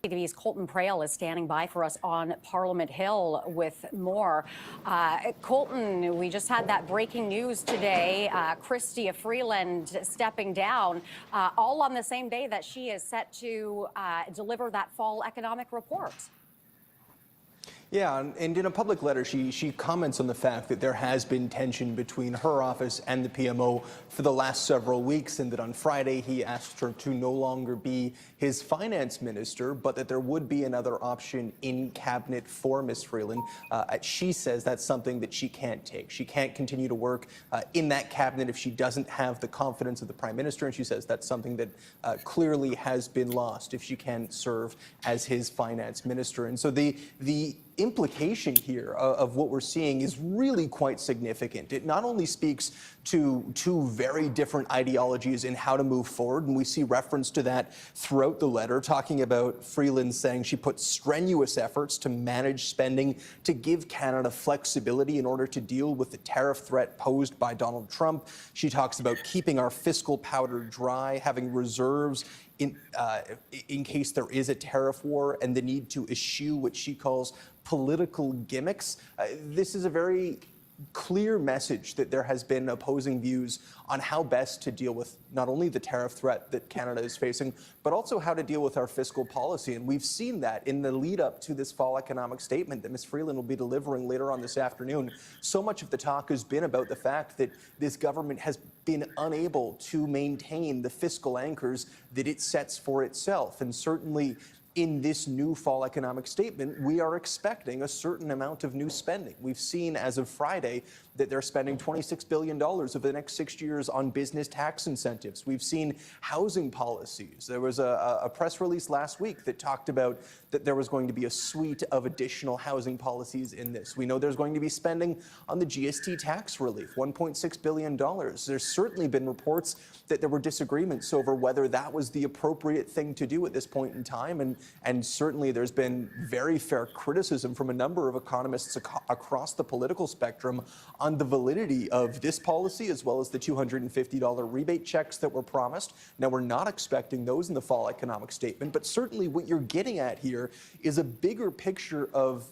TV's Colton Prale is standing by for us on Parliament Hill with more. Colton, we just had that breaking news today. Chrystia Freeland stepping down, all on the same day that she is set to deliver that fall economic report. Yeah, and in a public letter, she comments on the fact that there has been tension between her office and the PMO for the last several weeks, and that on Friday he asked her to no longer be his finance minister, but that there would be another option in cabinet for Ms. Freeland. She says that's something that she can't take. She can't continue to work in that cabinet if she doesn't have the confidence of the Prime Minister, and she says that's something that clearly has been lost if she can't serve as his finance minister. And so the implication here of what we're seeing is really quite significant. It not only speaks to two very different ideologies in how to move forward, and we see reference to that throughout the letter, talking about Freeland saying she put strenuous efforts to manage spending to give Canada flexibility in order to deal with the tariff threat posed by Donald Trump. She talks about keeping our fiscal powder dry, having reserves in case there is a tariff war, and the need to eschew what she calls political gimmicks. This is a very clear message that there has been opposing views on how best to deal with not only the tariff threat that Canada is facing, but also how to deal with our fiscal policy. And we've seen that in the lead up to this fall economic statement that Ms. Freeland will be delivering later on this afternoon. So much of the talk has been about the fact that this government has been unable to maintain the fiscal anchors that it sets for itself. And certainly in this new fall economic statement, we are expecting a certain amount of new spending. We've seen as of Friday that they're spending $26 billion over the next 6 years on business tax incentives. We've seen housing policies. There was a press release last week that talked about that there was going to be a suite of additional housing policies in this. We know there's going to be spending on the GST tax relief, $1.6 billion. There's certainly been reports that there were disagreements over whether that was the appropriate thing to do at this point in time. And certainly there's been very fair criticism from a number of economists across the political spectrum on the validity of this policy, as well as the $250 rebate checks that were promised. Now, we're not expecting those in the fall economic statement, but certainly what you're getting at here is a bigger picture of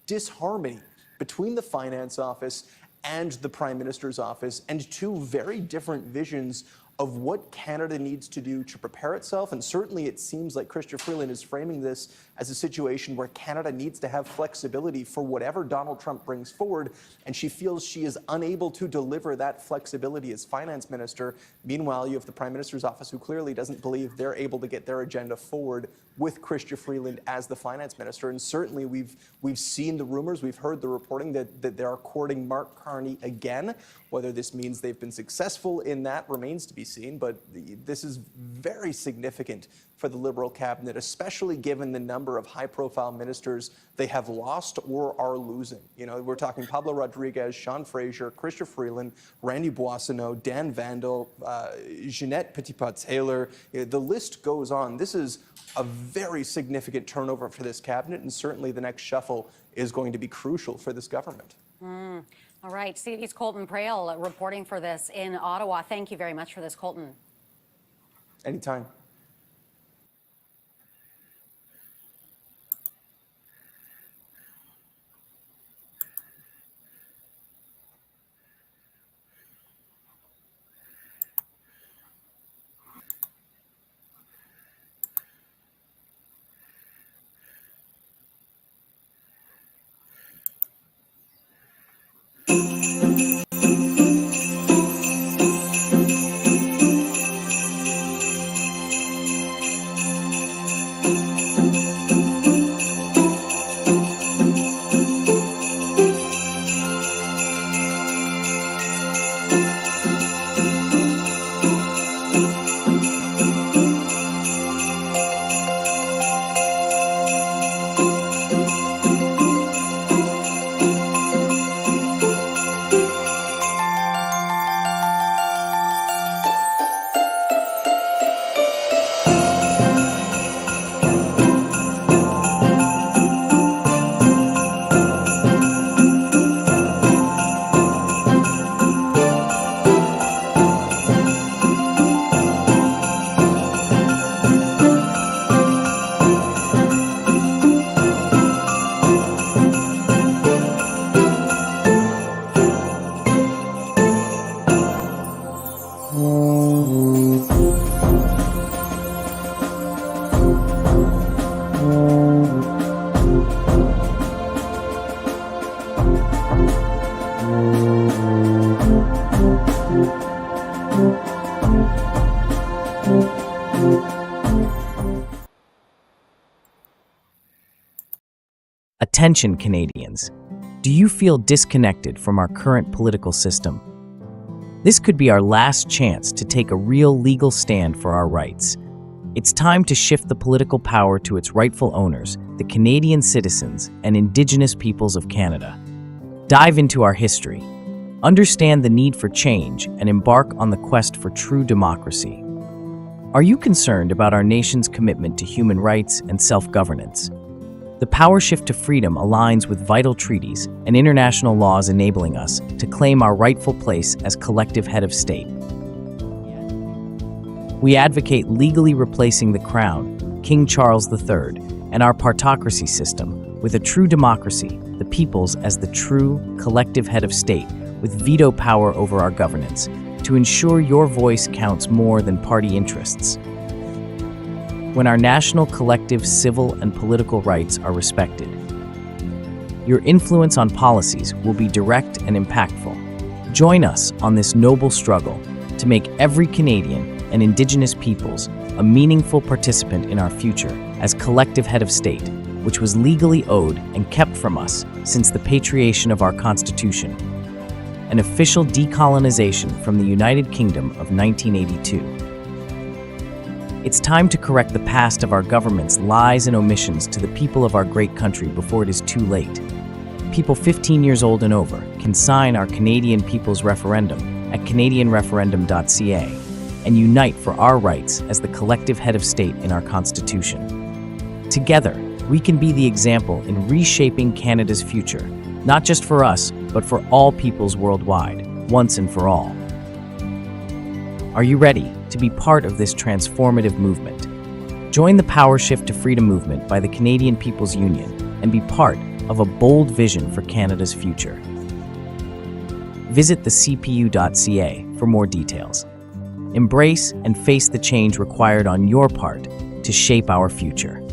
disharmony between the Finance Office and the Prime Minister's office, and two very different visions of what Canada needs to do to prepare itself. And certainly it seems like Chrystia Freeland is framing this as a situation where Canada needs to have flexibility for whatever Donald Trump brings forward, and she feels she is unable to deliver that flexibility as finance minister. Meanwhile, you have the Prime Minister's office, who clearly doesn't believe they're able to get their agenda forward with Chrystia Freeland as the finance minister. And certainly we've seen the rumors, we've heard the reporting that they are courting Mark Carney again. Whether this means they've been successful in that remains to be seen, but this is very significant for the Liberal cabinet, especially given the number of high-profile ministers they have lost or are losing. You know, we're talking Pablo Rodriguez, Sean Fraser, Chrystia Freeland, Randy Boissonnault, Dan Vandal, Jeanette Petitpas-Taylor. The list goes on. This is a very significant turnover for this cabinet, and certainly the next shuffle is going to be crucial for this government. All right, CTV's Colton Prale reporting for this in Ottawa. Thank you very much for this, Colton. Anytime. Attention, Canadians. Do you feel disconnected from our current political system? This could be our last chance to take a real legal stand for our rights. It's time to shift the political power to its rightful owners, the Canadian citizens and Indigenous peoples of Canada. Dive into our history, understand the need for change, and embark on the quest for true democracy. Are you concerned about our nation's commitment to human rights and self-governance? The power shift to freedom aligns with vital treaties and international laws enabling us to claim our rightful place as collective head of state. We advocate legally replacing the Crown, King Charles III, and our partocracy system with a true democracy, the peoples as the true collective head of state with veto power over our governance, to ensure your voice counts more than party interests. When our national collective civil and political rights are respected, your influence on policies will be direct and impactful. Join us on this noble struggle to make every Canadian and Indigenous peoples a meaningful participant in our future as collective head of state, which was legally owed and kept from us since the patriation of our Constitution, an official decolonization from the United Kingdom of 1982. It's time to correct the past of our government's lies and omissions to the people of our great country before it is too late. People 15 years old and over can sign our Canadian People's Referendum at canadianreferendum.ca and unite for our rights as the collective head of state in our Constitution. Together, we can be the example in reshaping Canada's future, not just for us, but for all peoples worldwide, once and for all. Are you ready to be part of this transformative movement? Join the Power Shift to Freedom movement by the Canadian People's Union and be part of a bold vision for Canada's future. Visit thecpu.ca for more details. Embrace and face the change required on your part to shape our future.